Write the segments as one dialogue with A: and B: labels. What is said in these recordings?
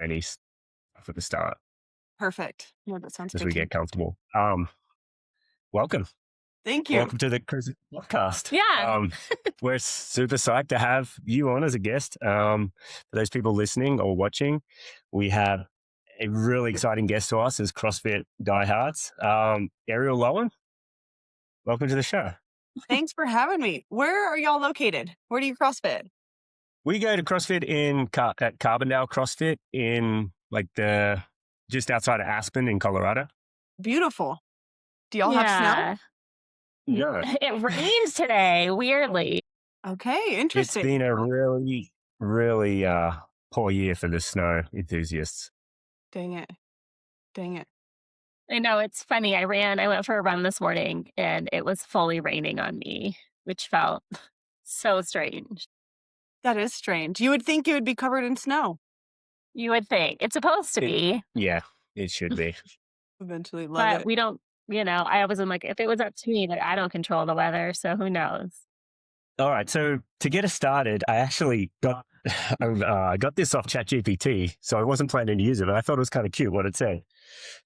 A: 20s for the start
B: Perfect. Yeah, that sounds
A: as
B: good.
A: we get comfortable. Welcome.
B: Thank you.
A: Welcome to the CruciFit Podcast.
C: Yeah.
A: We're super psyched to have you on as a guest. For those people listening or watching, we have a really exciting guest to us as CrossFit diehards. Arielle Loewen, welcome to the show.
B: Thanks for having me. Where are y'all located? Where do you CrossFit?
A: We go to CrossFit at Carbondale CrossFit in just outside of Aspen in Colorado.
B: Beautiful. Do y'all have snow?
A: No.
C: It rains today, weirdly.
B: Okay, interesting.
A: It's been a really, really poor year for the snow enthusiasts.
B: Dang it.
C: I know, it's funny. I went for a run this morning and it was fully raining on me, which felt so strange.
B: That is strange. You would think it would be covered in snow.
C: You would think. It's supposed to be.
A: Yeah, it should be.
B: Eventually love
C: But
B: it.
C: we don't, I was like, if it was up to me, I don't control the weather, so who knows?
A: All right, so to get us started, I actually got this off ChatGPT, so I wasn't planning to use it, but I thought it was kind of cute what it said.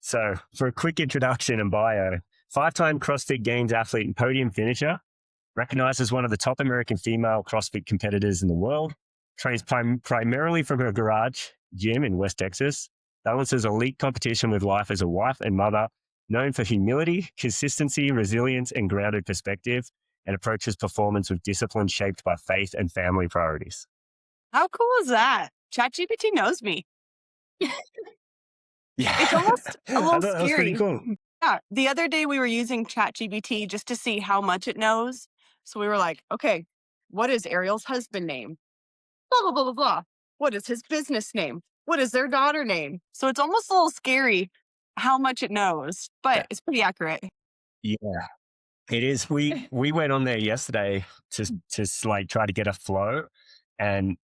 A: So for a quick introduction and bio, 5-time CrossFit Games athlete and podium finisher, recognized as one of the top American female CrossFit competitors in the world, trains primarily from her garage gym in West Texas, balances elite competition with life as a wife and mother, known for humility, consistency, resilience, and grounded perspective, and approaches performance with discipline shaped by faith and family priorities.
B: How cool is that? ChatGPT knows me.
A: Yeah.
B: It's almost a little
A: That was pretty
B: scary.
A: cool.
B: Yeah. The other day we were using ChatGPT just to see how much it knows. So we were like, okay, what is Ariel's husband name? Blah, blah, blah, blah, blah. What is his business name? What is their daughter name? So it's almost a little scary how much it knows, but it's pretty accurate.
A: Yeah, it is. We went on there yesterday to like try to get a flow, and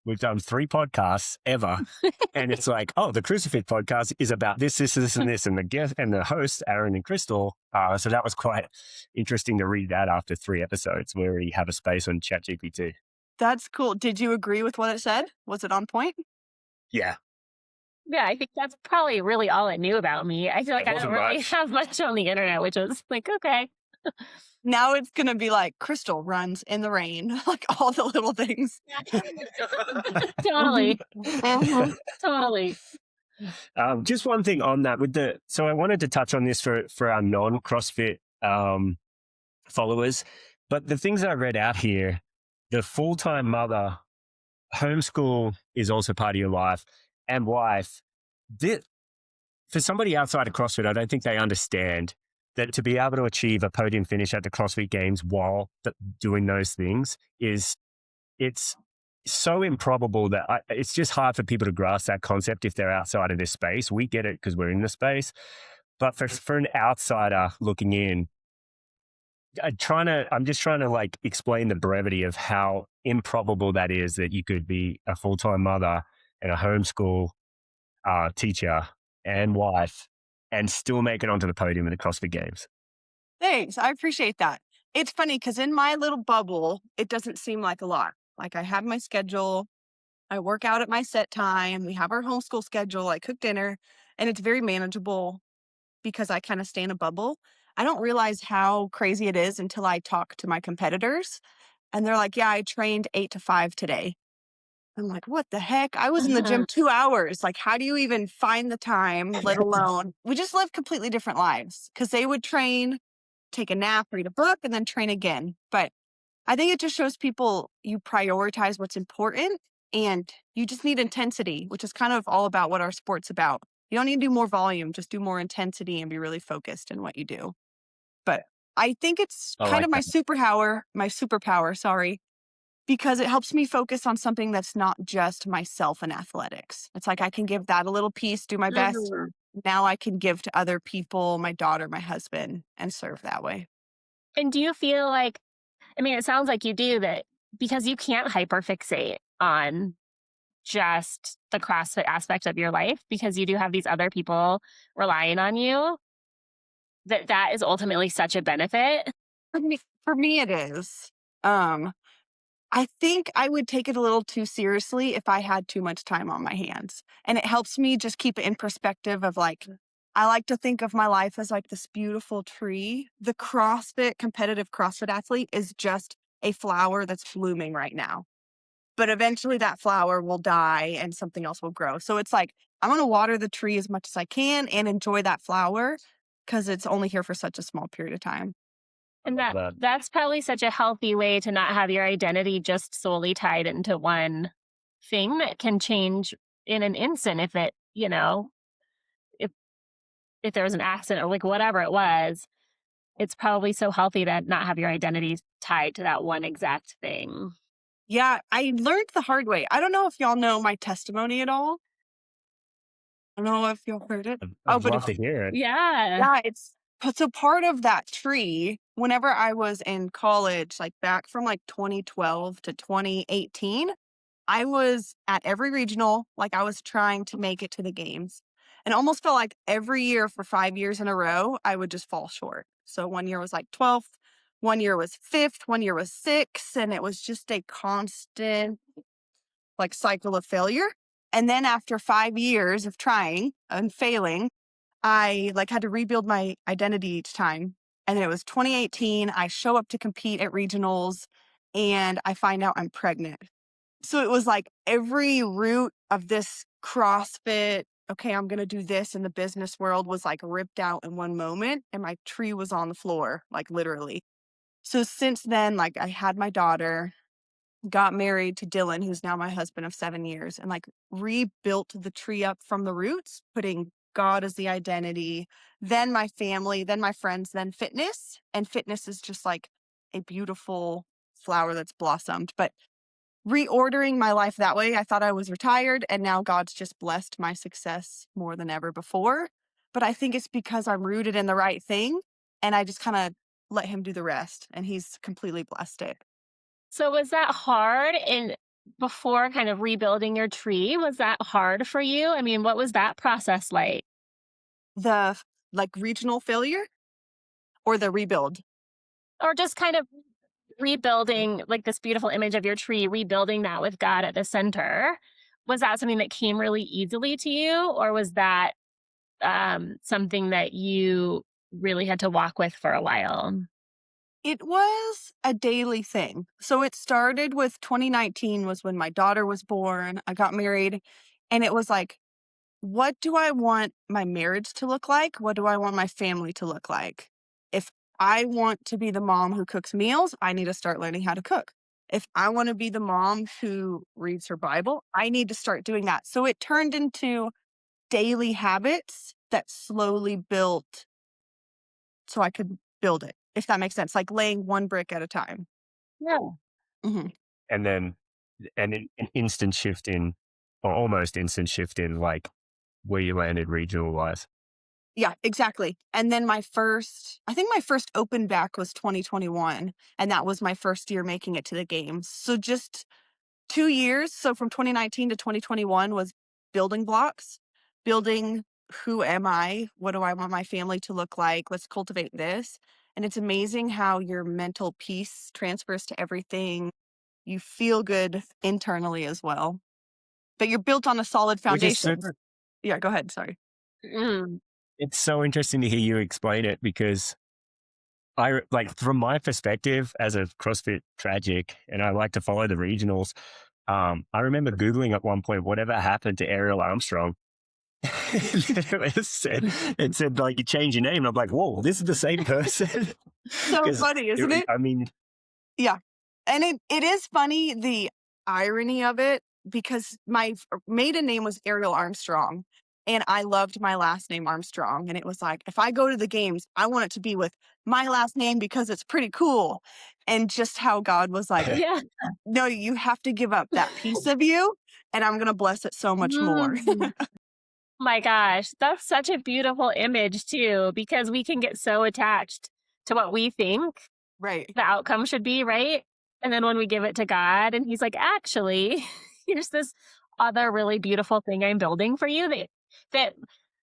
A: we've done 3 podcasts ever, and it's like, oh, the CruciFit podcast is about this, and this, and the guest and the host Aaron and Crystal. So that was quite interesting to read that after 3 episodes. We already have a space on ChatGPT.
B: That's cool. Did you agree with what it said? Was it on point?
A: Yeah.
C: Yeah, I think that's probably really all it knew about me. I feel like I don't really have much on the internet, which was like, okay.
B: Now it's going to be like Crystal runs in the rain, like all the little things.
C: Totally. Totally.
A: Just one thing on that so I wanted to touch on this for our non-CrossFit followers, but the things that I read out here, the full-time mother, homeschool is also part of your life, and wife. For somebody outside of CrossFit, I don't think they understand that to be able to achieve a podium finish at the CrossFit Games while doing those things it's so improbable that it's just hard for people to grasp that concept if they're outside of this space. We get it because we're in the space, but for an outsider looking in, I'm just trying to like explain the brevity of how improbable that is, that you could be a full-time mother and a homeschool teacher and wife and still make it onto the podium in the CrossFit Games.
B: Thanks. I appreciate that. It's funny because in my little bubble, it doesn't seem like a lot. Like I have my schedule, I work out at my set time, we have our homeschool schedule, I cook dinner, and it's very manageable because I kind of stay in a bubble. I don't realize how crazy it is until I talk to my competitors and they're like, yeah, I trained 8 to 5 today. I'm like, what the heck? I was in the gym 2 hours. Like, how do you even find the time, let alone, we just live completely different lives because they would train, take a nap, read a book, and then train again. But I think it just shows people you prioritize what's important and you just need intensity, which is kind of all about what our sport's about. You don't need to do more volume, just do more intensity and be really focused in what you do. But I think it's kind of my superpower, sorry, because it helps me focus on something that's not just myself and athletics. It's like I can give that a little piece, do my best. Now I can give to other people, my daughter, my husband, and serve that way.
C: And do you feel like, it sounds like you do that because you can't hyperfixate on just the CrossFit aspect of your life because you do have these other people relying on you, that is ultimately such a benefit.
B: For me, it is. I think I would take it a little too seriously if I had too much time on my hands. And it helps me just keep it in perspective of like, I like to think of my life as like this beautiful tree. The competitive CrossFit athlete is just a flower that's blooming right now. But eventually that flower will die and something else will grow. So it's like, I'm going to water the tree as much as I can and enjoy that flower because it's only here for such a small period of time.
C: And that's probably such a healthy way to not have your identity just solely tied into one thing that can change in an instant if it, if there was an accident or like whatever it was. It's probably so healthy to not have your identity tied to that one exact thing.
B: Yeah, I learned the hard way. I don't know if y'all know my testimony at all. I don't know if y'all heard it.
A: I'd love to hear it.
C: Yeah.
B: So part of that tree, whenever I was in college, like back from like 2012 to 2018, I was at every regional, like I was trying to make it to the games. And it almost felt like every year for 5 years in a row, I would just fall short. So one year was like 12th, one year was 5th, one year was 6th, and it was just a constant like cycle of failure. And then after 5 years of trying and failing, I like had to rebuild my identity each time. And then it was 2018. I show up to compete at regionals and I find out I'm pregnant. So it was like every root of this CrossFit, okay, I'm going to do this in the business world was like ripped out in one moment and my tree was on the floor, like literally. So since then, like I had my daughter, got married to Dylan, who's now my husband of 7 years, and like rebuilt the tree up from the roots, putting God as the identity, then my family, then my friends, then fitness. And fitness is just like a beautiful flower that's blossomed. But reordering my life that way, I thought I was retired, and now God's just blessed my success more than ever before. But I think it's because I'm rooted in the right thing, and I just kind of let him do the rest, and he's completely blessed it.
C: So was that hard before kind of rebuilding your tree? Was that hard for you? I mean, what was that process like?
B: The like regional failure or the rebuild?
C: Or just kind of rebuilding like this beautiful image of your tree, rebuilding that with God at the center. Was that something that came really easily to you? Or was that something that you really had to walk with for a while?
B: It was a daily thing. So it started with 2019 was when my daughter was born. I got married and it was like, what do I want my marriage to look like? What do I want my family to look like? If I want to be the mom who cooks meals, I need to start learning how to cook. If I want to be the mom who reads her Bible, I need to start doing that. So it turned into daily habits that slowly built so I could build it, if that makes sense, like laying one brick at a time.
C: Yeah.
B: Mm-hmm.
A: And then an instant shift in, or almost instant shift in, like where you landed regional wise.
B: Yeah, exactly. And then I think my first open back was 2021. And that was my first year making it to the games. So just 2 years. So from 2019 to 2021 was building blocks, building who am I? What do I want my family to look like? Let's cultivate this. And it's amazing how your mental peace transfers to everything. You feel good internally as well. But you're built on a solid foundation. Yeah, go ahead. Sorry.
A: It's so interesting to hear you explain it because I like from my perspective as a CrossFit tragic, and I like to follow the regionals. I remember Googling at one point, whatever happened to Ariel Armstrong. it said like you change your name. And I'm like, whoa, this is the same person.
B: So funny, isn't it?
A: I mean,
B: yeah. And it is funny, the irony of it, because my maiden name was Arielle Armstrong. And I loved my last name Armstrong. And it was like, if I go to the games, I want it to be with my last name because it's pretty cool. And just how God was like,
C: Yeah.
B: No, you have to give up that piece of you. And I'm going to bless it so much more.
C: My gosh, that's such a beautiful image too, because we can get so attached to what we think
B: Right.
C: the outcome should be, right? And then when we give it to God and he's like, actually, here's this other really beautiful thing I'm building for you that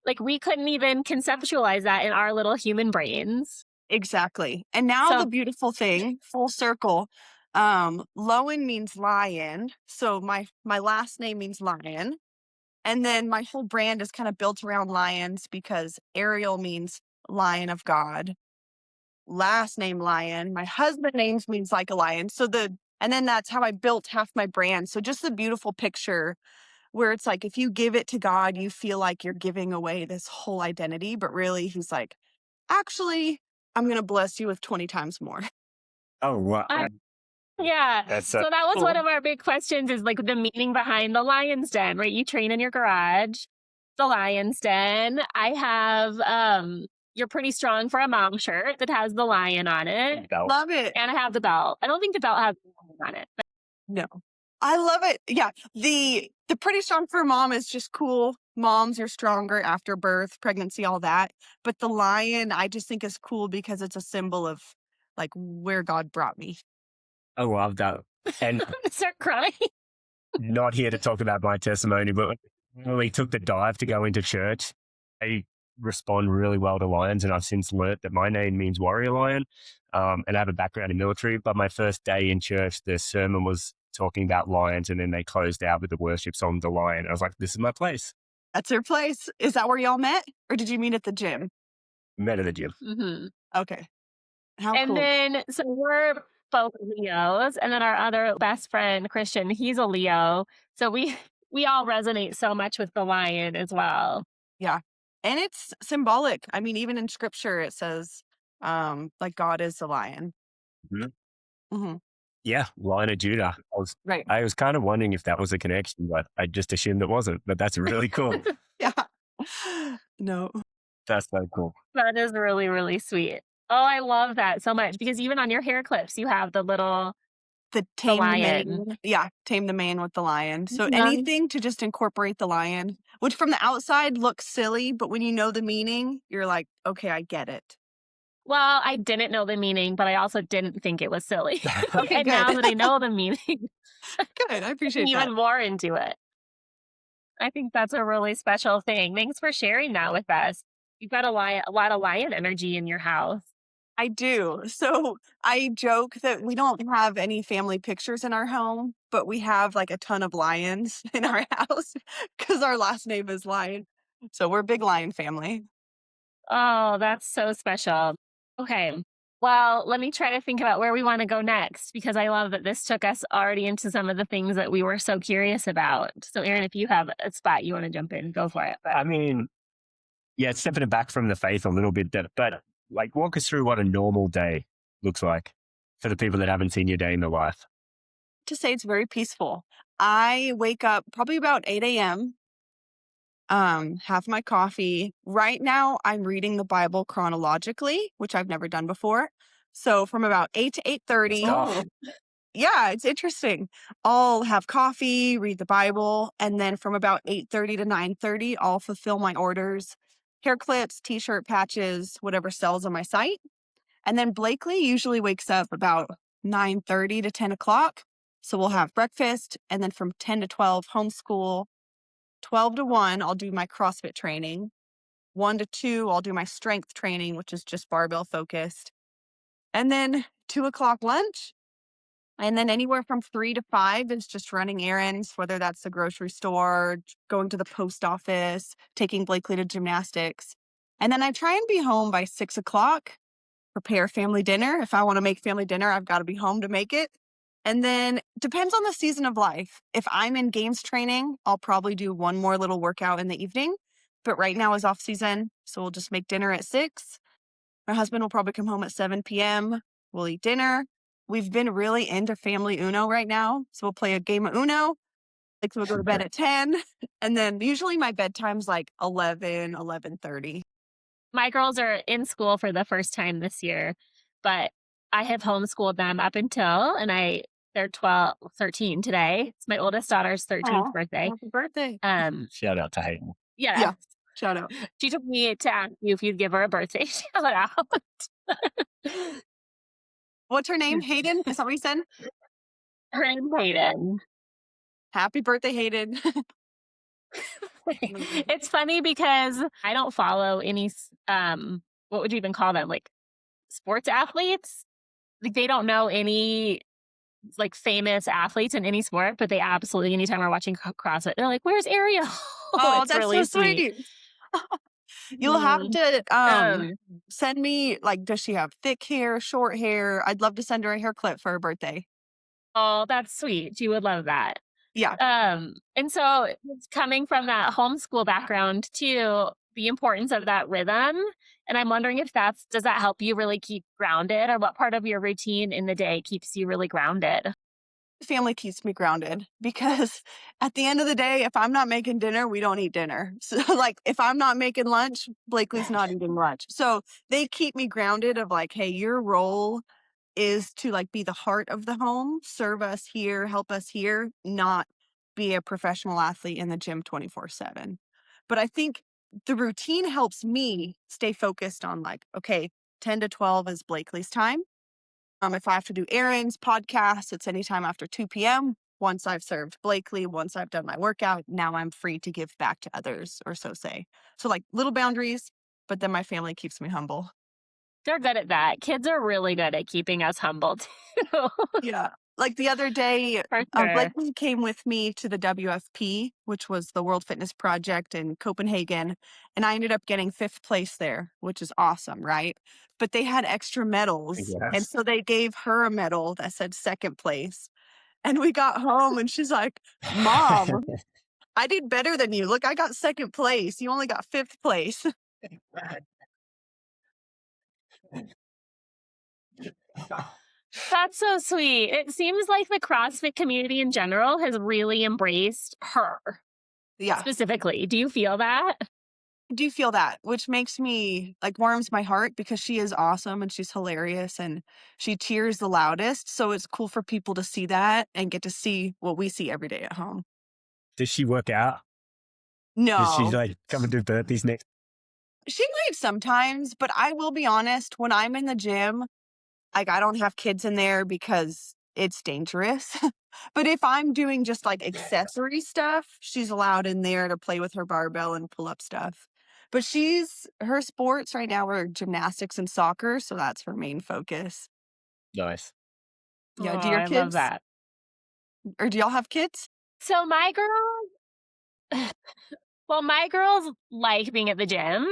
C: like we couldn't even conceptualize that in our little human brains.
B: Exactly. And now the beautiful thing, full circle, Loewen means lion. So my last name means lion. And then my whole brand is kind of built around lions because Ariel means lion of God. Last name lion. My husband names means like a lion. And then that's how I built half my brand. So just the beautiful picture where it's like, if you give it to God, you feel like you're giving away this whole identity, but really he's like, actually, I'm going to bless you with 20 times more.
A: Oh, wow.
C: Yeah.
A: That's
C: So that was
B: cool.
C: one of our big questions, is like the meaning behind the lion's den, right? You train in your garage, the lion's den. I have you're pretty strong for a mom shirt that has the lion on it.
A: belt.
B: Love it.
C: And I have the belt. I don't think the belt has the lion on it. But
B: No. I love it. Yeah. The pretty strong for mom is just cool. Moms are stronger after birth, pregnancy, all that. But the lion, I just think is cool because it's a symbol of like where God brought me.
A: I love that. And
C: I'm gonna start crying.
A: not here to talk about my testimony, but when we took the dive to go into church, I respond really well to lions. And I've since learnt that my name means warrior lion. And I have a background in military. But my first day in church, the sermon was talking about lions. And then they closed out with the worship song, The Lion. I was like, this is my place.
B: That's your place. Is that where y'all met? Or did you meet at the gym?
A: Met at the gym.
C: Mm-hmm.
B: Okay. How
C: And
B: cool.
C: then, so we're both Leos. And then our other best friend, Christian, he's a Leo. So we all resonate so much with the lion as well.
B: Yeah. And it's symbolic. I mean, even in scripture, it says, like God is the lion.
A: Mm-hmm. Yeah, Lion of Judah.
B: Right.
A: I was kind of wondering if that was a connection, but I just assumed it wasn't. But that's really cool.
B: Yeah. No.
A: That's so cool.
C: That is really, really sweet. Oh, I love that so much, because even on your hair clips, you have the little
B: Tame the
C: lion.
B: mane. Yeah, tame the mane with the lion. So
C: Yeah.
B: anything to just incorporate the lion, which from the outside looks silly, but when you know the meaning, you're like, okay, I get it.
C: Well, I didn't know the meaning, but I also didn't think it was silly.
B: Okay,
C: And
B: good.
C: now that I know the meaning,
B: Good. I appreciate
C: even
B: that.
C: more into it. I think that's a really special thing. Thanks for sharing that with us. You've got a lot of lion energy in your house.
B: I do. So I joke that we don't have any family pictures in our home, but we have like a ton of lions in our house because our last name is Lion. So we're a big lion family.
C: Oh, that's so special. Okay. Well, let me try to think about where we want to go next, because I love that this took us already into some of the things that we were so curious about. So, Aaron, if you have a spot you want to jump in, go for it.
A: I mean, yeah, stepping it back from the faith a little bit, but like walk us through what a normal day looks like for the people that haven't seen your day in their life.
B: To say it's very peaceful. I wake up probably about 8 a.m., have my coffee. Right now, I'm reading the Bible chronologically, which I've never done before. So from about 8 to 8:30.
A: Oh.
B: Yeah, it's interesting. I'll have coffee, read the Bible, and then from about 8:30 to 9:30, I'll fulfill my orders, hair clips, t-shirt patches, whatever sells on my site. And then Blakely usually wakes up about 9:30 to 10 o'clock. So we'll have breakfast, and then from 10 to 12, homeschool. 12 to 1, I'll do my CrossFit training. 1 to 2, I'll do my strength training, which is just barbell focused. And then 2 o'clock lunch. And then anywhere from 3 to 5 is just running errands, whether that's the grocery store, going to the post office, taking Blakely to gymnastics. And then I try and be home by 6 o'clock, prepare family dinner. If I want to make family dinner, I've got to be home to make it. And then depends on the season of life. If I'm in games training, I'll probably do one more little workout in the evening. But right now is off season, so we'll just make dinner at 6. My husband will probably come home at 7 p.m. We'll eat dinner. We've been really into family Uno right now. So we'll play a game of Uno. Like, so we'll go to bed at 10. And then usually my bedtime's like 11, 11:30.
C: My girls are in school for the first time this year, but I have homeschooled them up until, and they're 12, 13 today. It's my oldest daughter's 13th birthday.
B: Happy birthday.
A: Shout out to Hayden.
C: Yeah.
B: Shout out.
C: She told me to ask you if you'd give her a birthday shout out.
B: What's her name? Hayden? Is that what you said?
C: Her name's Hayden.
B: Happy birthday, Hayden.
C: It's funny because I don't follow any, what would you even call them? Like sports athletes? Like they don't know any like famous athletes in any sport, but they absolutely, anytime we're watching CrossFit, they're like, where's Ariel?
B: Oh,
C: It's
B: that's
C: really
B: so
C: sweet.
B: sweet. You'll have
C: Mhm.
B: to
C: Um,
B: send me, like, does she have thick hair, short hair? I'd love to send her a hair clip for her birthday.
C: oh, that's sweet. You would love that.
B: Yeah.
C: And so it's coming from that homeschool background too, the importance of that rhythm. And I'm wondering if does that help you really keep grounded, or what part of your routine in the day keeps you really grounded?
B: Family keeps me grounded because at the end of the day, if I'm not making dinner, we don't eat dinner. So like if I'm not making lunch, Blakely's not eating lunch. So they keep me grounded of like, hey, your role is to like be the heart of the home, serve us here, help us here, not be a professional athlete in the gym 24/7. But I think the routine helps me stay focused on like, okay, 10 to 12 is Blakely's time. If I have to do errands, podcasts, it's anytime after 2 p.m. Once I've served Blakely, once I've done my workout, now I'm free to give back to others, or so say. So like little boundaries, but then my family keeps me humble.
C: They're good at that. Kids are really good at keeping us humble too.
B: Yeah. Like the other day,
C: For sure.
B: Blakely came with me to the WFP, which was the World Fitness Project in Copenhagen. And I ended up getting fifth place there, which is awesome, right? But they had extra medals. And
A: Yes.
B: so they gave her a medal that said second place. And we got home and she's like, Mom, I did better than you. Look, I got second place. You only got fifth place.
C: That's so sweet. It seems like the CrossFit community in general has really embraced her
B: Yeah.
C: specifically. Do you feel that?
B: I do feel that, which makes me like warms my heart because she is awesome and she's hilarious and she cheers the loudest. So it's cool for people to see that and get to see what we see every day at home.
A: Does she work out? Does she
B: No,
A: like come and do burpees next?
B: she might sometimes, but I will be honest, when I'm in the gym, like I don't have kids in there because it's dangerous. But if I'm doing just like accessory stuff, she's allowed in there to play with her barbell and pull up stuff. But her sports right now are gymnastics and soccer, so that's her main focus.
A: Nice.
C: Oh,
B: Yeah. Do your
C: I love
B: kids
C: that.
B: or do y'all have kids?
C: So my girls like being at the gym.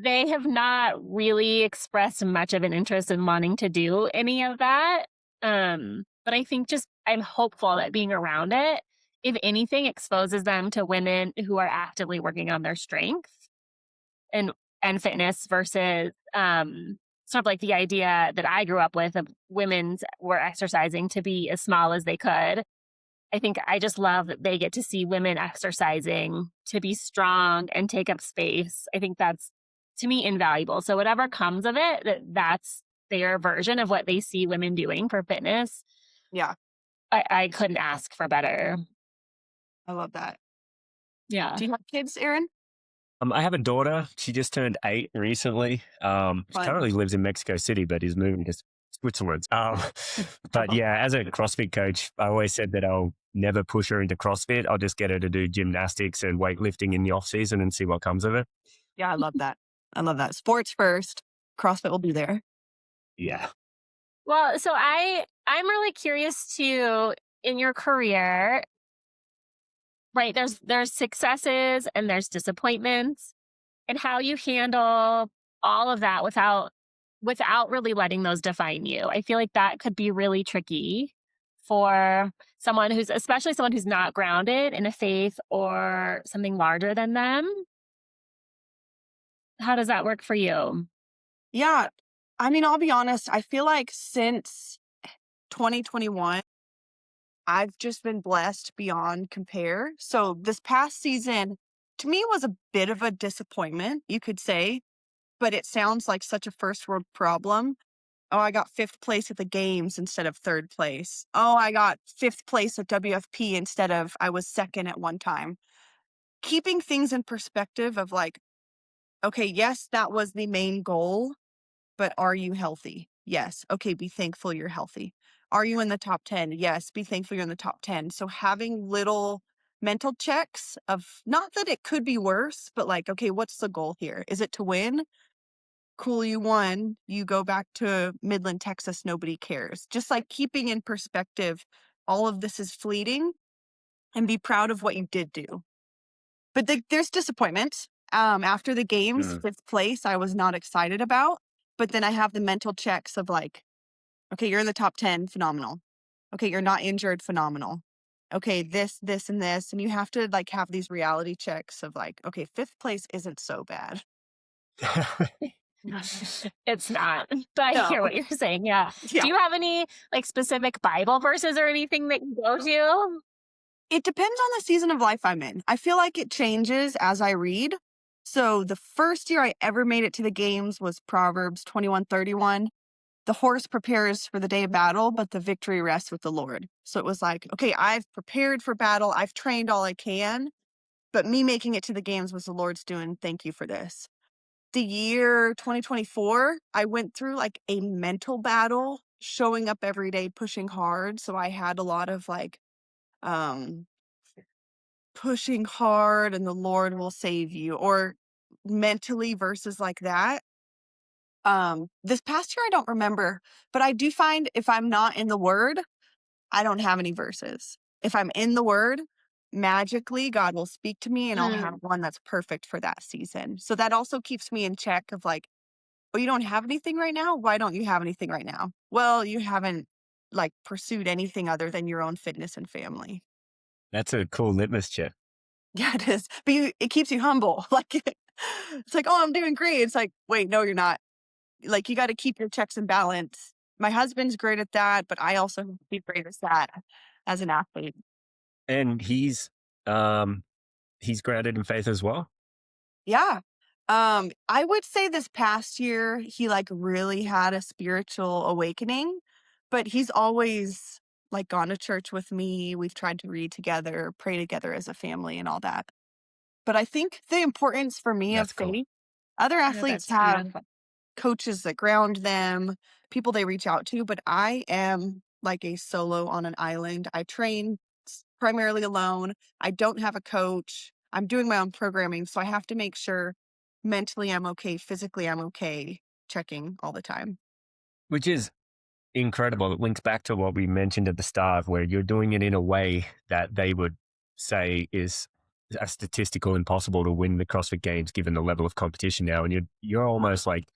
C: They have not really expressed much of an interest in wanting to do any of that. But I think I'm hopeful that being around it, if anything, exposes them to women who are actively working on their strength and fitness versus sort of like the idea that I grew up with of women's were exercising to be as small as they could. I think I just love that they get to see women exercising to be strong and take up space. I think that's, to me, invaluable. So whatever comes of it, that's their version of what they see women doing for fitness.
B: Yeah,
C: I couldn't ask for better.
B: I love that.
C: Yeah.
B: Do you have kids, Aaron?
A: I have a daughter. She just turned 8 recently. She
B: Fun.
A: currently lives in Mexico City, but is moving to Switzerland. But yeah, as a CrossFit coach, I always said that I'll never push her into CrossFit. I'll just get her to do gymnastics and weightlifting in the off season and see what comes of it.
B: Yeah, I love that. I love that. Sports first. CrossFit will be there.
A: Yeah.
C: Well, so I'm really curious too, in your career, right? There's successes and there's disappointments, and how you handle all of that without really letting those define you. I feel like that could be really tricky for especially someone who's not grounded in a faith or something larger than them. How does that work for you?
B: Yeah. I mean, I'll be honest. I feel like since 2021, I've just been blessed beyond compare. So this past season, to me, was a bit of a disappointment, you could say, but it sounds like such a first world problem. Oh, I got fifth place at the games instead of third place. Oh, I got fifth place at WFP instead of I was second at one time. Keeping things in perspective of like, okay, yes, that was the main goal, but are you healthy? Yes. Okay, be thankful you're healthy. Are you in the top 10? Yes, be thankful you're in the top 10. So having little mental checks of not that it could be worse, but like, okay, what's the goal here? Is it to win? cool, you won. You go back to Midland, Texas, nobody cares. Just like keeping in perspective, all of this is fleeting, and be proud of what you did do. But there's disappointment. After the games, fifth place, I was not excited about. But then I have the mental checks of like, okay, you're in the top 10, phenomenal. Okay, you're not injured, phenomenal. Okay, this, and this. And you have to like have these reality checks of like, okay, fifth place isn't so bad.
C: It's not, but I hear what you're saying. Yeah.
B: Yeah.
C: Do you have any like specific Bible verses or anything that you go to?
B: It depends on the season of life I'm in. I feel like it changes as I read. So the first year I ever made it to the games was Proverbs 21:31. The horse prepares for the day of battle, but the victory rests with the Lord. So it was like, okay, I've prepared for battle. I've trained all I can, but me making it to the games was the Lord's doing. Thank you for this. The year 2024, I went through like a mental battle, showing up every day, pushing hard. So I had a lot of like, pushing hard and the Lord will save you, or mentally versus like that. This past year, I don't remember, but I do find if I'm not in the word, I don't have any verses. If I'm in the word, magically God will speak to me and I'll have one that's perfect for that season. So that also keeps me in check of like, oh, you don't have anything right now? Why don't you have anything right now? Well, you haven't like pursued anything other than your own fitness and family.
A: That's a cool litmus check.
B: Yeah, it is. But it keeps you humble. Like, it's like, oh, I'm doing great. It's like, wait, no, you're not. Like, you got to keep your checks and balance. My husband's great at that, but I also have to be great at that as an athlete.
A: And he's grounded in faith as well.
B: Yeah. I would say this past year, he like really had a spiritual awakening, but he's always like gone to church with me. We've tried to read together, pray together as a family and all that. But I think the importance for me
A: That's
B: of
A: cool.
B: faith, other athletes
C: that's
B: have
C: beautiful.
B: coaches that ground them, people they reach out to, but I am like a solo on an island. I train primarily alone. I don't have a coach. I'm doing my own programming, so I have to make sure mentally I'm okay, physically I'm okay, checking all the time.
A: Which is incredible. It links back to what we mentioned at the start, where you're doing it in a way that they would say is a statistical impossible to win the CrossFit Games, given the level of competition now. And you're almost like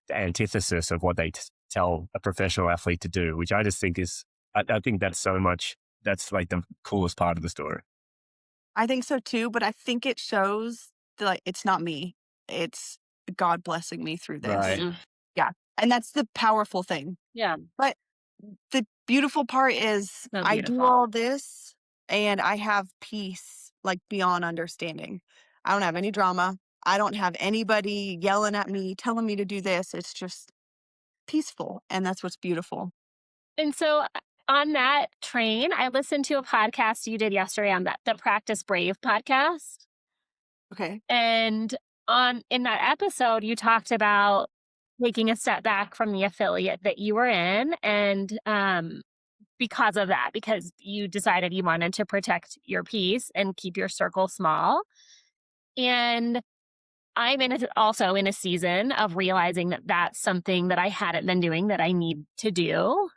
A: the antithesis of what they tell a professional athlete to do, which I just think is, I think that's like the coolest part of the story.
B: I think so too, but I think it shows that like it's not me. It's God blessing me through this.
A: Right.
B: Yeah. And that's the powerful thing.
C: Yeah.
B: But the beautiful part is
C: So
B: I do
C: beautiful.
B: all this and I have peace like beyond understanding. I don't have any drama. I don't have anybody yelling at me, telling me to do this. It's just peaceful. And that's what's beautiful.
C: And so on that train, I listened to a podcast you did yesterday on the Practice Brave podcast.
B: Okay.
C: And in that episode, you talked about taking a step back from the affiliate that you were in. And because of that, because you decided you wanted to protect your peace and keep your circle small. And I'm also in a season of realizing that that's something that I hadn't been doing that I need to do.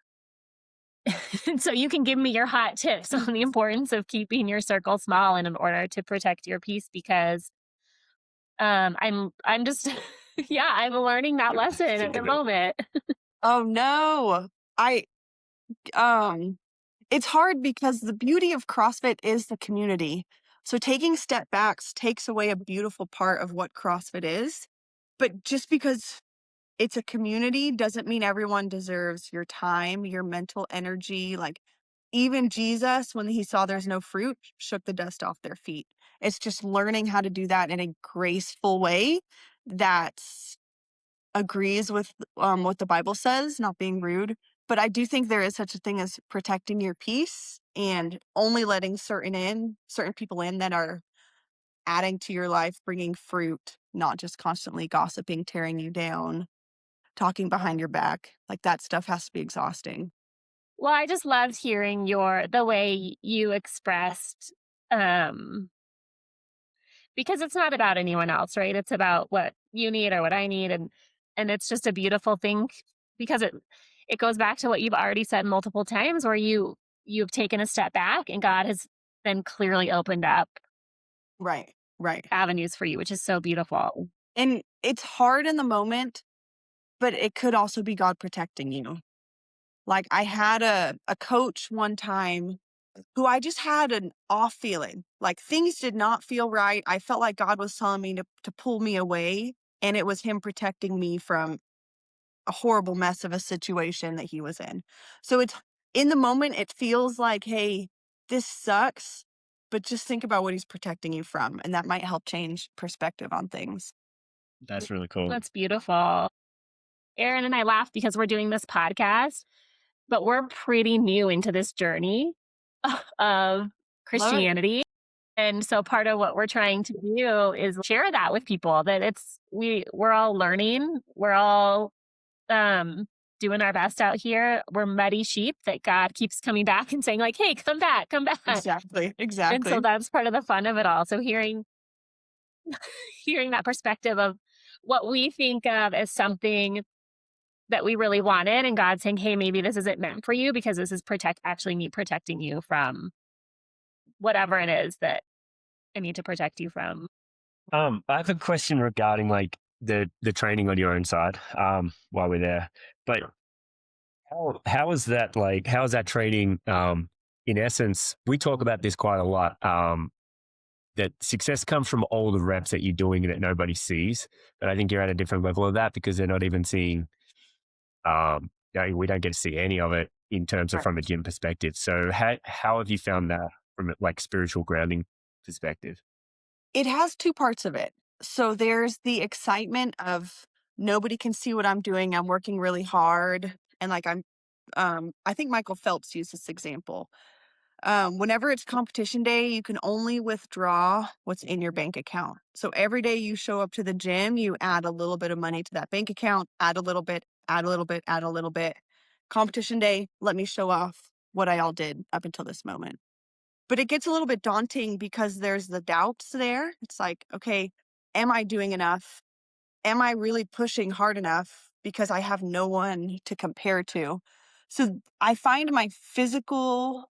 C: And so you can give me your hot tips on the importance of keeping your circle small and in order to protect your peace, because I'm just yeah, I'm learning that lesson at the moment.
B: Oh no. It's hard because the beauty of CrossFit is the community. So taking step backs takes away a beautiful part of what CrossFit is. But just because it's a community doesn't mean everyone deserves your time, your mental energy. Like even Jesus, when he saw there's no fruit, shook the dust off their feet. It's just learning how to do that in a graceful way that agrees with what the Bible says, not being rude. But I do think there is such a thing as protecting your peace and only letting certain people in that are adding to your life, bringing fruit, not just constantly gossiping, tearing you down, talking behind your back. Like that stuff has to be exhausting.
C: Well, I just loved hearing the way you expressed, because it's not about anyone else, right? It's about what you need or what I need. And And it's just a beautiful thing because it goes back to what you've already said multiple times where you've taken a step back and God has then clearly opened up
B: Right. Right.
C: avenues for you, which is so beautiful.
B: And it's hard in the moment, but it could also be God protecting you. Like I had a coach one time who I just had an off feeling. Like things did not feel right. I felt like God was telling me to pull me away. And it was him protecting me from a horrible mess of a situation that he was in. So it's in the moment, it feels like, hey, this sucks, but just think about what he's protecting you from. And that might help change perspective on things.
A: That's really cool.
C: That's beautiful. Aaron and I laugh because we're doing this podcast, but we're pretty new into this journey of Christianity. And so part of what we're trying to do is share that with people that we're all learning. We're all doing our best out here. We're muddy sheep that God keeps coming back and saying like, hey, come back.
B: Exactly.
C: And so that's part of the fun of it all. So hearing that perspective of what we think of as something that we really wanted and God saying, hey, maybe this isn't meant for you because this is actually me protecting you from whatever it is that I need to protect you from.
A: I have a question regarding like the training on your own side while we're there. But how is that training in essence? We talk about this quite a lot. That success comes from all the reps that you're doing that nobody sees. But I think you're at a different level of that because they're not even seeing we don't get to see any of it in terms of from a gym perspective. So how have you found that from a like spiritual grounding perspective?
B: It has two parts of it. So there's the excitement of nobody can see what I'm doing. I'm working really hard. And like I think Michael Phelps used this example. Whenever it's competition day, you can only withdraw what's in your bank account. So every day you show up to the gym, you add a little bit of money to that bank account, add a little bit, add a little bit, add a little bit. Competition day, let me show off what I all did up until this moment. But it gets a little bit daunting because there's the doubts there. It's like, okay, am I doing enough? Am I really pushing hard enough? Because I have no one to compare to. So I find my physical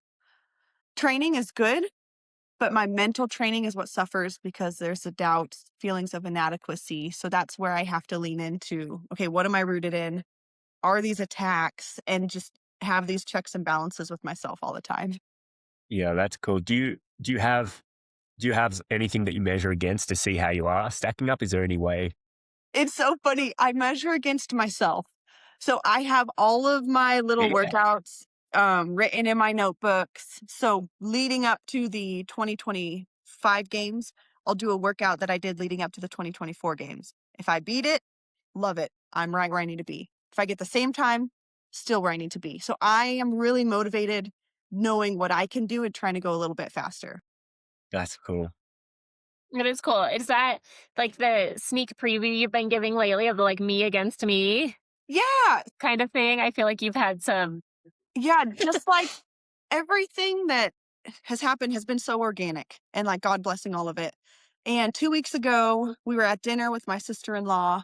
B: training is good, but my mental training is what suffers because there's the doubts, feelings of inadequacy. So that's where I have to lean into, okay, what am I rooted in? Are these attacks? And just have these checks and balances with myself all the time.
A: Yeah, that's cool. Do you have anything that you measure against to see how you are stacking up? Is there any way?
B: It's so funny. I measure against myself. So I have all of my little workouts written in my notebooks. So leading up to the 2025 games, I'll do a workout that I did leading up to the 2024 games. If I beat it, love it. I'm right where I need to be. If I get the same time, still where I need to be. So I am really motivated knowing what I can do and trying to go a little bit faster.
A: That's cool.
C: It is cool. Is that like the sneak preview you've been giving lately of the like me against me
B: Yeah.
C: kind of thing? I feel like you've had some.
B: Yeah. Just like everything that has happened has been so organic and like God blessing all of it. And 2 weeks ago, we were at dinner with my sister-in-law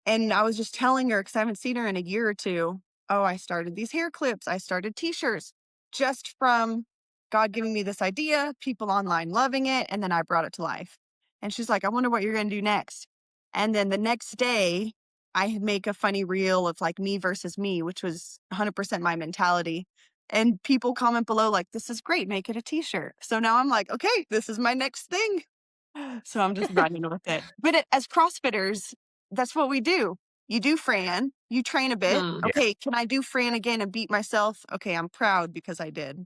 B: and I was just telling her, because I haven't seen her in a year or two, oh, I started these hair clips. I started t-shirts just from God giving me this idea, people online loving it. And then I brought it to life. And she's like, I wonder what you're going to do next. And then the next day, I make a funny reel of like me versus me, which was 100% my mentality. And people comment below like, this is great, make it a t-shirt. So now I'm like, okay, this is my next thing. So I'm just running with it. But as CrossFitters, that's what we do. You do Fran, you train a bit. Okay, can I do Fran again and beat myself? Okay, I'm proud because I did.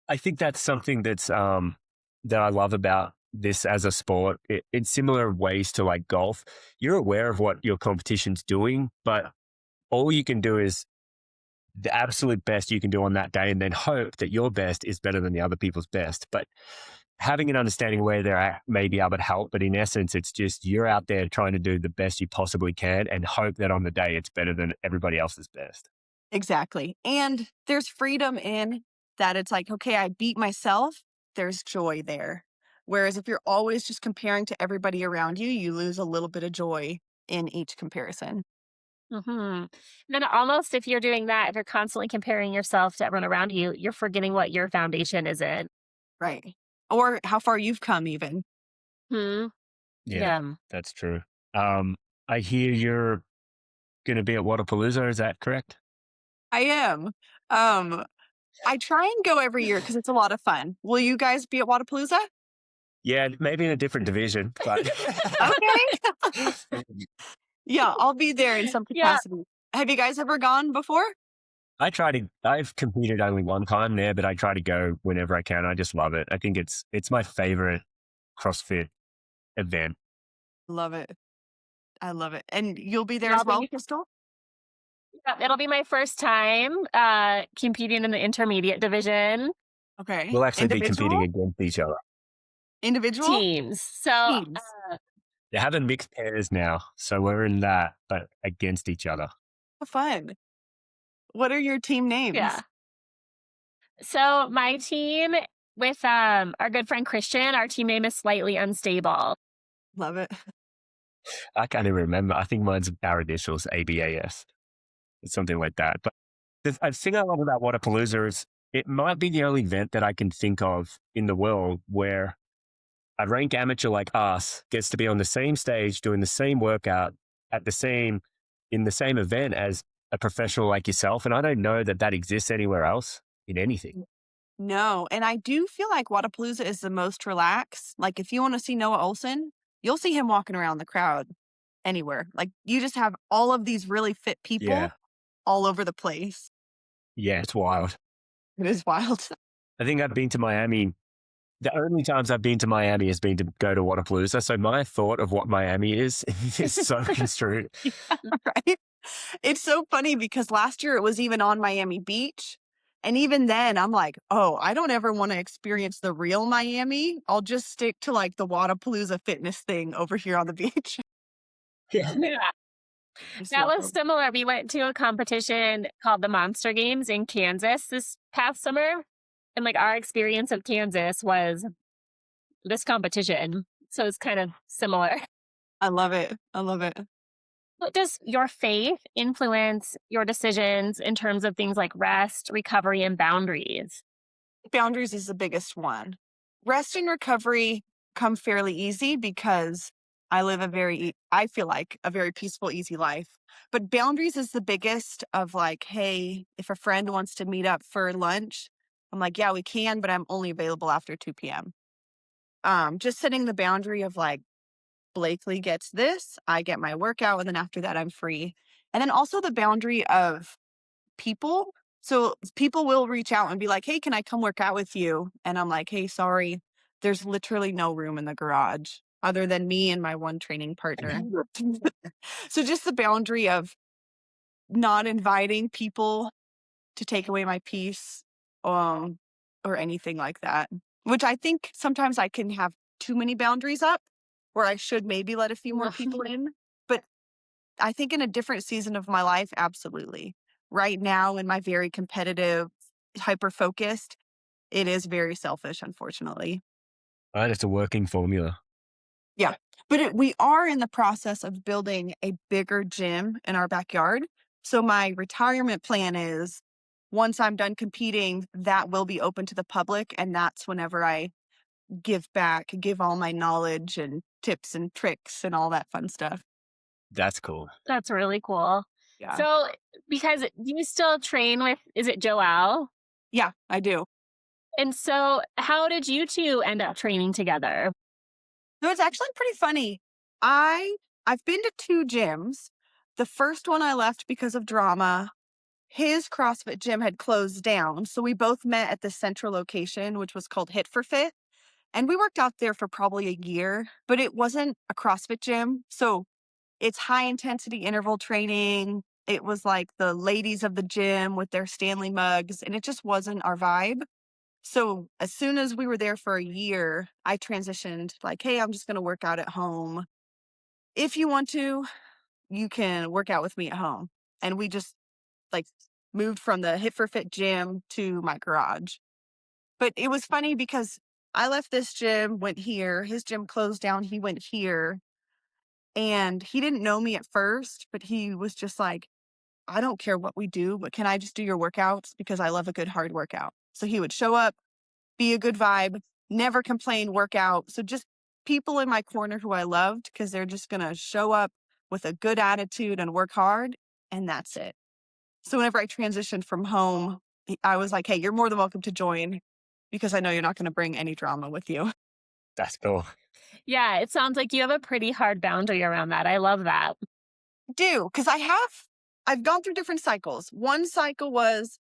A: I think that's something that's that I love about this as a sport. In similar ways to like golf, you're aware of what your competition's doing, but all you can do is the absolute best you can do on that day and then hope that your best is better than the other people's best. But having an understanding where they're at may be able to help, but in essence, it's just you're out there trying to do the best you possibly can and hope that on the day it's better than everybody else's best.
B: Exactly. And there's freedom in that. It's like, okay, I beat myself. There's joy there. Whereas if you're always just comparing to everybody around you, you lose a little bit of joy in each comparison.
C: Then almost if you're doing that, if you're constantly comparing yourself to everyone around you, you're forgetting what your foundation is in.
B: Right. Or how far you've come even.
C: Hmm.
A: Yeah,
C: Yeah.
A: that's true. I hear you're going to be at Wadapalooza. Is that correct?
B: I am. Um, I try and go every year because it's a lot of fun. Will you guys be at Wadapalooza?
A: Yeah, maybe in a different division, but
B: Okay. Yeah, I'll be there in some
C: Yeah.
B: capacity. Have you guys ever gone before?
A: I've competed only one time there, but I try to go whenever I can. I just love it. I think it's my favorite CrossFit event.
B: Love it. I love it. And you'll be there
C: I'll
B: as well,
C: be-
B: Crystal?
C: yeah, it'll be my first time competing in the intermediate division
B: Okay.
A: We'll actually be competing
B: Individual?
A: against each other.
B: Individual?
C: teams. So
B: Teams.
A: They're having mixed pairs now, so we're in that, but against each other.
B: Fun. What are your team names?
C: yeah. So my team with our good friend Christian, our team name is Slightly Unstable.
B: Love it.
A: I can't even remember. I think mine's our initials, ABAS. It's something like that. But the thing I love about Wadapalooza is it might be the only event that I can think of in the world where a rank amateur like us gets to be on the same stage doing the same workout in the same event as a professional like yourself. And I don't know that exists anywhere else in anything.
B: No. And I do feel like Wadapalooza is the most relaxed. Like if you want to see Noah Olson, you'll see him walking around the crowd anywhere. Like you just have all of these really fit people
A: Yeah.
B: all over the place.
A: Yeah, it's wild.
B: It is wild.
A: I think I've been to Miami. The only times I've been to Miami has been to go to Wadapalooza. So my thought of what Miami is so construed.
B: Right? It's so funny because last year it was even on Miami Beach. And even then, I'm like, oh, I don't ever want to experience the real Miami. I'll just stick to like the Wadapalooza fitness thing over here on the beach.
C: Yeah.
B: Just
C: That
B: love
C: was
B: them.
C: similar. We went to a competition called the Monster Games in Kansas this past summer. And like our experience of Kansas was this competition. So it's kind of similar.
B: I love it. I love it.
C: What does your faith influence your decisions in terms of things like rest, recovery, and boundaries?
B: Boundaries is the biggest one. Rest and recovery come fairly easy because I live I feel like a very peaceful, easy life. But boundaries is the biggest of like, hey, if a friend wants to meet up for lunch, I'm like, yeah, we can, but I'm only available after 2 p.m. Just setting the boundary of like, Blakely gets this, I get my workout, and then after that, I'm free. And then also the boundary of people. So people will reach out and be like, hey, can I come work out with you? And I'm like, hey, sorry, there's literally no room in the garage other than me and my one training partner. So just the boundary of not inviting people to take away my peace or anything like that, which I think sometimes I can have too many boundaries up where I should maybe let a few more people in. But I think in a different season of my life, absolutely. Right now, in my very competitive, hyper focused, it is very selfish, unfortunately.
A: Right, it's a working formula.
B: Yeah. But we are in the process of building a bigger gym in our backyard. So my retirement plan is once I'm done competing, that will be open to the public. And that's whenever I give back, give all my knowledge and tips and tricks and all that fun stuff.
A: That's cool.
C: That's really cool.
B: Yeah.
C: So, because you still train with, is it Joelle?
B: Yeah, I do.
C: And so, how did you two end up training together?
B: No, it's actually pretty funny. I've been to 2 gyms. The first one I left because of drama. His CrossFit gym had closed down, so we both met at the central location, which was called Hit for Fit. And we worked out there for probably a year, but it wasn't a CrossFit gym. So it's high intensity interval training. It was like the ladies of the gym with their Stanley mugs, and it just wasn't our vibe. So as soon as we were there for a year, I transitioned like, hey, I'm just going to work out at home. If you want to, you can work out with me at home. And we just like moved from the Hit for Fit gym to my garage. But it was funny because I left this gym, went here, his gym closed down, he went here. And he didn't know me at first, but he was just like, I don't care what we do, but can I just do your workouts? Because I love a good hard workout. So he would show up, be a good vibe, never complain, work out. So just people in my corner who I loved because they're just going to show up with a good attitude and work hard. And that's it. So whenever I transitioned from home, I was like, hey, you're more than welcome to join because I know you're not going to bring any drama with you.
A: That's cool.
C: Yeah, it sounds like you have a pretty hard boundary around that. I love that.
B: Because I've gone through different cycles. One cycle was,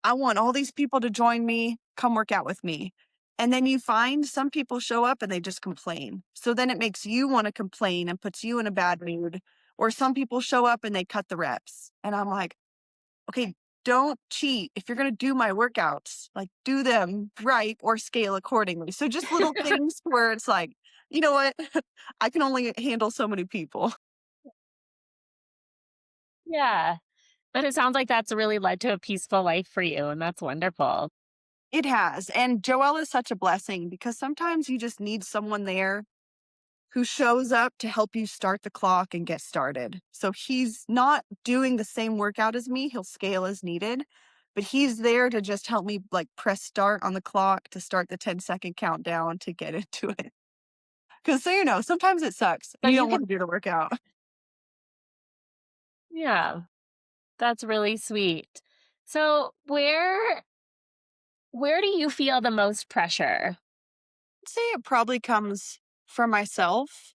B: I want all these people to join me, come work out with me. And then you find some people show up and they just complain. So then it makes you want to complain and puts you in a bad mood. Or some people show up and they cut the reps. And I'm like, okay, don't cheat. If you're going to do my workouts, like do them right or scale accordingly. So just little things where it's like, you know what? I can only handle so many people.
C: Yeah. But it sounds like that's really led to a peaceful life for you, and that's wonderful.
B: It has. And Joelle is such a blessing because sometimes you just need someone there who shows up to help you start the clock and get started. So he's not doing the same workout as me. He'll scale as needed, but he's there to just help me like press start on the clock to start the 10-second countdown to get into it. Because so you know, sometimes it sucks.
C: So
B: You
C: you
B: don't want
C: can,
B: to do the workout.
C: yeah, that's really sweet. So where do you feel the most pressure?
B: I'd say it probably comes from myself.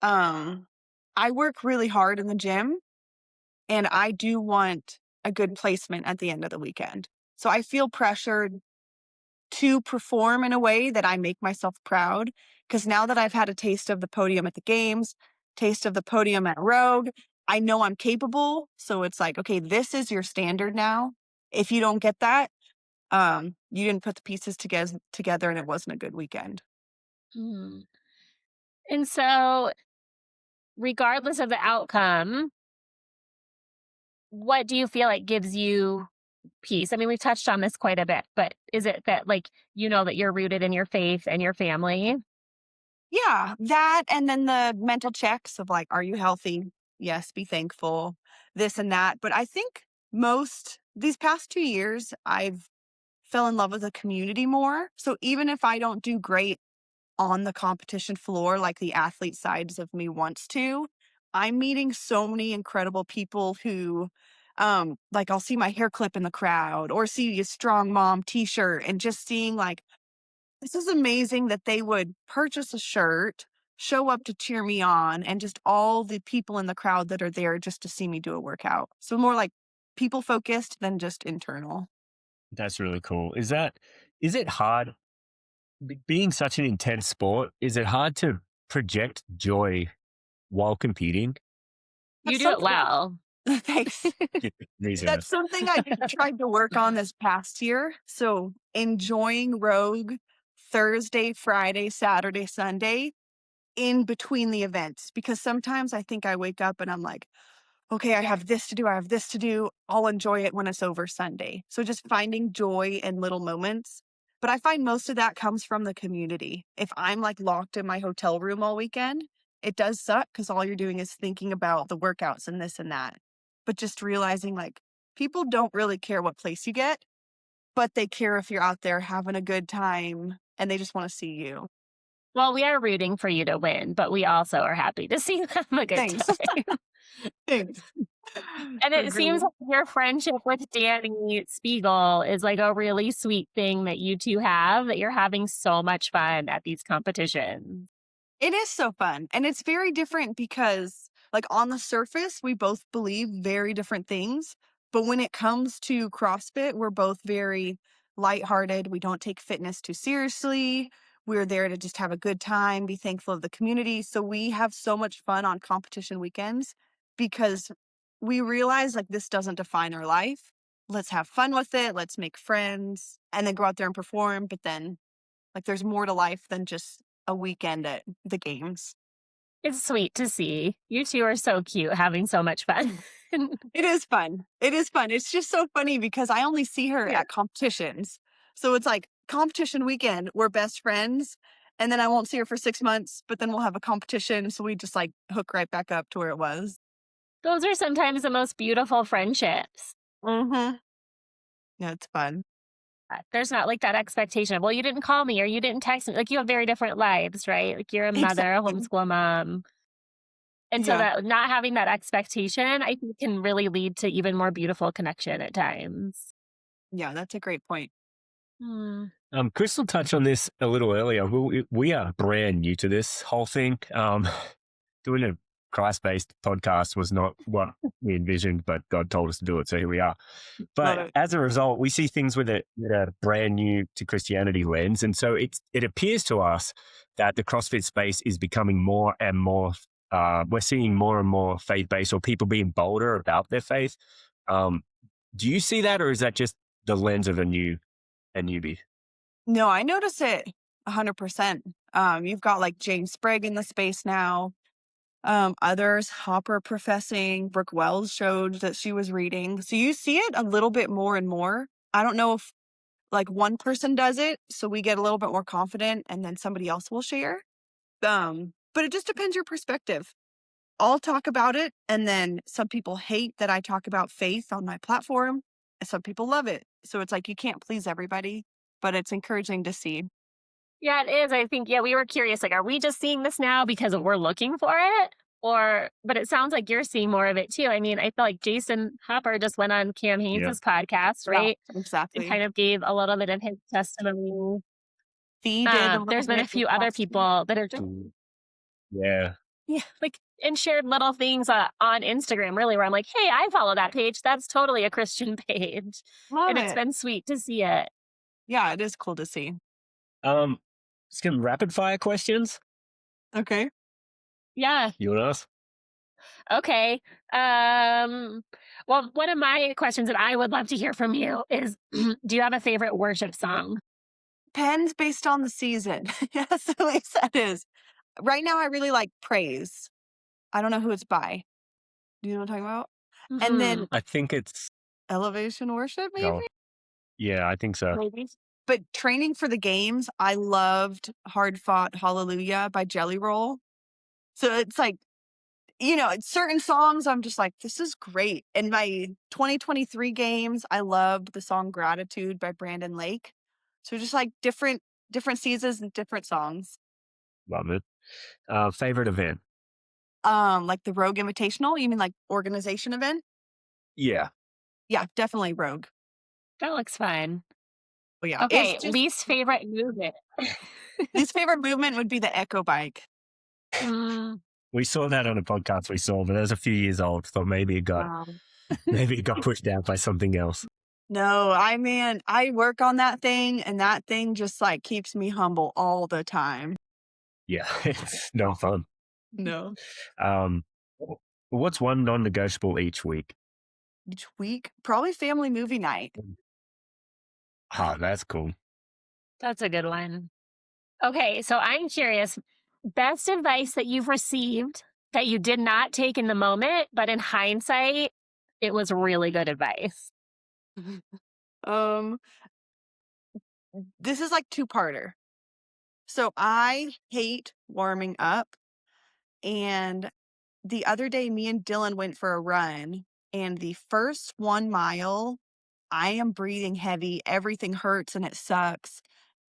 B: I work really hard in the gym and I do want a good placement at the end of the weekend. So I feel pressured to perform in a way that I make myself proud. Because now that I've had a taste of the podium at the games, taste of the podium at Rogue, I know I'm capable. So it's like, okay, this is your standard now. If you don't get that, you didn't put the pieces together and it wasn't a good weekend.
C: Hmm. And so, regardless of the outcome, what do you feel like gives you peace? I mean, we've touched on this quite a bit, but is it that like you know that you're rooted in your faith and your family?
B: Yeah, that and then the mental checks of like, are you healthy? Yes, be thankful, this and that. But I think these past 2 years, I've fell in love with the community more. So even if I don't do great on the competition floor like the athlete sides of me wants to, I'm meeting so many incredible people who like I'll see my hair clip in the crowd or see a strong mom t-shirt and just seeing like this is amazing that they would purchase a shirt, show up to cheer me on, and just all the people in the crowd that are there just to see me do a workout. So more like people focused than just internal.
A: That's really cool. Is it hard being such an intense sport? Is it hard to project joy while competing?
C: You
B: That's
C: do it
B: something.
C: well.
B: Thanks.
A: These are
B: That's something I tried to work on this past year. So enjoying Rogue Thursday, Friday, Saturday, Sunday in between the events. Because sometimes I think I wake up and I'm like, okay, I have this to do. I have this to do. I'll enjoy it when it's over Sunday. So just finding joy in little moments. But I find most of that comes from the community. If I'm like locked in my hotel room all weekend, it does suck because all you're doing is thinking about the workouts and this and that. But just realizing like people don't really care what place you get, but they care if you're out there having a good time and they just want to see you.
C: Well, we are rooting for you to win, but we also are happy to see you have a good
B: Thanks.
C: time.
B: Thanks.
C: And it seems like your friendship with Danny Spiegel is like a really sweet thing that you two have, that you're having so much fun at these competitions.
B: It is so fun. And it's very different because, like, on the surface, we both believe very different things. But when it comes to CrossFit, we're both very lighthearted. We don't take fitness too seriously. We're there to just have a good time, be thankful of the community. So we have so much fun on competition weekends because we realize, like, this doesn't define our life. Let's have fun with it. Let's make friends and then go out there and perform. But then, like, there's more to life than just a weekend at the games.
C: It's sweet to see. You two are so cute, having so much fun.
B: It is fun. It is fun. It's just so funny because I only see her
C: Yeah.
B: at competitions. So it's like competition weekend, we're best friends. And then I won't see her for 6 months, but then we'll have a competition. So we just like hook right back up to where it was.
C: Those are sometimes the most beautiful friendships.
B: Mm-hmm. Yeah, it's fun.
C: There's not like that expectation of, well, you didn't call me or you didn't text me. Like you have very different lives, right? Like you're a mother, a
B: Exactly.
C: homeschool mom. And so
B: Yeah.
C: that not having that expectation, I think can really lead to even more beautiful connection at times.
B: Yeah, that's a great point.
C: Hmm.
A: Crystal touched on this a little earlier. We are brand new to this whole thing. Doing a Christ-based podcast was not what we envisioned, but God told us to do it, so here we are.
B: Love
A: But
B: it.
A: as a result, we see things with a brand new to Christianity lens, and so it appears to us that the CrossFit space is becoming more and more. We're seeing more and more faith-based, or people being bolder about their faith. Do you see that, or is that just the lens of a newbie?
B: No, I notice it 100%. You've got like James Sprague in the space now. Others, Hopper professing, Brooke Wells showed that she was reading. So you see it a little bit more and more. I don't know if like one person does it, so we get a little bit more confident and then somebody else will share. But it just depends your perspective. I'll talk about it, and then some people hate that I talk about faith on my platform, and some people love it. So it's like you can't please everybody, but it's encouraging to see.
C: Yeah, it is. I think, we were curious, like, are we just seeing this now because we're looking for it? But it sounds like you're seeing more of it too. I mean, I feel like Jason Hopper just went on Cam Haynes' podcast,
B: Yeah,
C: right? And
B: exactly.
C: kind of gave a little bit of his testimony.
B: Fee did a little
C: There's been a
B: bit
C: few
B: with
C: other
B: CrossFit.
C: people that are just,
A: Yeah.
C: like, and shared little things on Instagram, really, where I'm like, hey, I follow that page. That's totally a Christian page.
B: Love
C: And it's
B: it.
C: been sweet to see it.
B: Yeah, it is cool to see.
A: Some rapid fire questions.
B: Okay.
C: Yeah.
A: You want to ask?
C: Okay. Well, one of my questions that I would love to hear from you is, do you have a favorite worship song?
B: Depends based on the season. Yes, at least that is. Right now, I really like Praise. I don't know who it's by. Do you know what I'm talking about? And then
A: I think it's
B: Elevation Worship, maybe?
A: oh, yeah, I think so.
C: Maybe.
B: But training for the games, I loved Hard Fought Hallelujah by Jelly Roll. So it's like, certain songs, I'm just like, this is great. In my 2023 games, I loved the song Gratitude by Brandon Lake. So just like different seasons and different songs.
A: Love it. Favorite event?
B: Like the Rogue Invitational, you mean like organization event?
A: Yeah.
B: Yeah, definitely Rogue.
C: That looks fun.
B: But yeah,
C: Okay,
B: it's just,
C: least favorite movement.
B: his favorite movement would be the Echo Bike.
A: We saw that on a podcast we saw, but that was a few years old, so maybe it got pushed out by something else.
B: No, I work on that thing, and that thing just like keeps me humble all the time.
A: Yeah, it's no fun.
B: No.
A: What's one non-negotiable each week?
B: Each week, probably family movie night.
A: Ah, that's cool.
C: That's a good one. Okay, so I'm curious, best advice that you've received that you did not take in the moment, but in hindsight, it was really good advice.
B: This is like two-parter. So I hate warming up, and the other day me and Dylan went for a run, and the first 1 mile, I am breathing heavy, everything hurts and it sucks.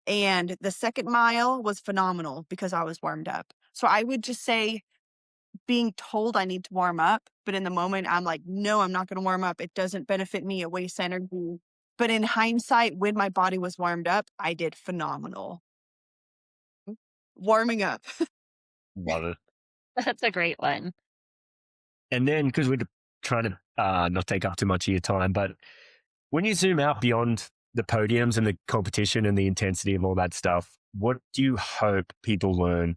B: And the second mile was phenomenal because I was warmed up. So I would just say being told I need to warm up, but in the moment I'm like, no, I'm not going to warm up. It doesn't benefit me. It wastes energy. But in hindsight, when my body was warmed up, I did phenomenal. Warming up.
A: Love it.
C: That's a great one.
A: And then, because we're trying to not take up too much of your time, but when you zoom out beyond the podiums and the competition and the intensity of all that stuff, what do you hope people learn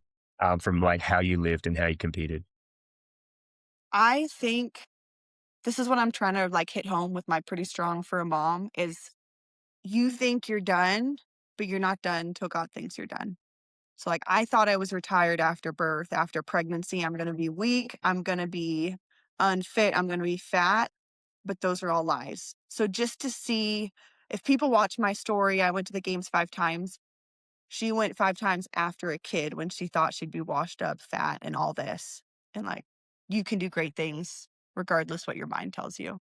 A: from like how you lived and how you competed?
B: I think this is what I'm trying to like hit home with my pretty strong for a mom is you think you're done, but you're not done until God thinks you're done. So like I thought I was retired after birth, after pregnancy. I'm going to be weak. I'm going to be unfit. I'm going to be fat. But those are all lies. So just to see if people watch my story, I went to the games 5 times. she went 5 times after a kid when she thought she'd be washed up, fat, and all this. And like, you can do great things regardless what your mind tells you.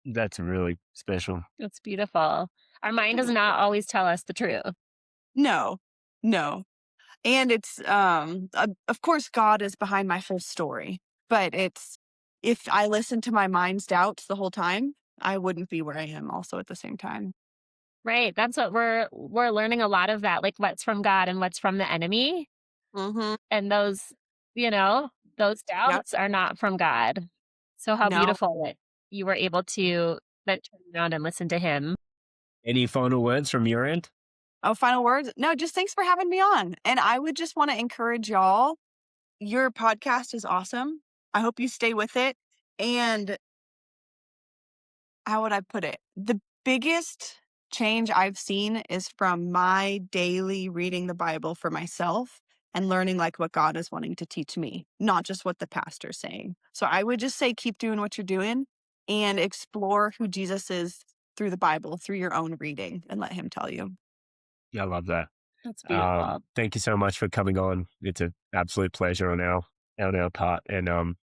A: That's really special.
C: That's beautiful. Our mind does not always tell us the truth.
B: No, no. And it's, of course, God is behind my whole story, but it's, if I listened to my mind's doubts the whole time, I wouldn't be where I am also at the same time.
C: Right. That's what we're learning a lot of that, like what's from God and what's from the enemy.
B: Mm-hmm.
C: And those, those doubts are not from God. So how
B: No.
C: beautiful that you were able to then turn around and listen to him.
A: Any final words from your end?
B: Oh, final words? No, just thanks for having me on. And I would just want to encourage y'all. Your podcast is awesome. I hope you stay with it. And how would I put it? The biggest change I've seen is from my daily reading the Bible for myself and learning like what God is wanting to teach me, not just what the pastor's saying. So I would just say keep doing what you're doing and explore who Jesus is through the Bible, through your own reading, and let him tell you.
A: Yeah, I love that.
C: That's beautiful.
A: Thank you so much for coming on. It's an absolute pleasure on our part. And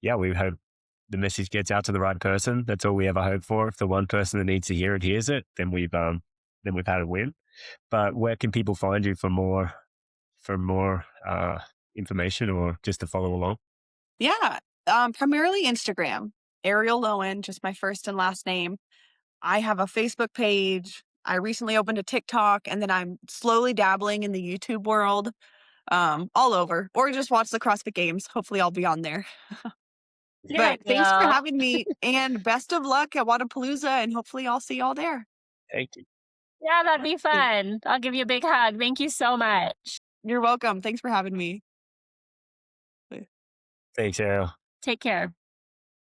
A: we hope the message gets out to the right person. That's all we ever hope for. If the one person that needs to hear it hears it, then we've had a win. But where can people find you for more information or just to follow along?
B: Yeah, primarily Instagram. Arielle Loewen, just my first and last name. I have a Facebook page. I recently opened a TikTok, and then I'm slowly dabbling in the YouTube world, all over. Or just watch the CrossFit Games. Hopefully, I'll be on there. But thanks for having me, and best of luck at Wadapalooza, and hopefully I'll see y'all there.
A: Thank you.
C: Yeah, that'd be fun. I'll give you a big hug. Thank you so much.
B: You're welcome. Thanks for having me.
A: Thanks, Ariel.
C: Take care.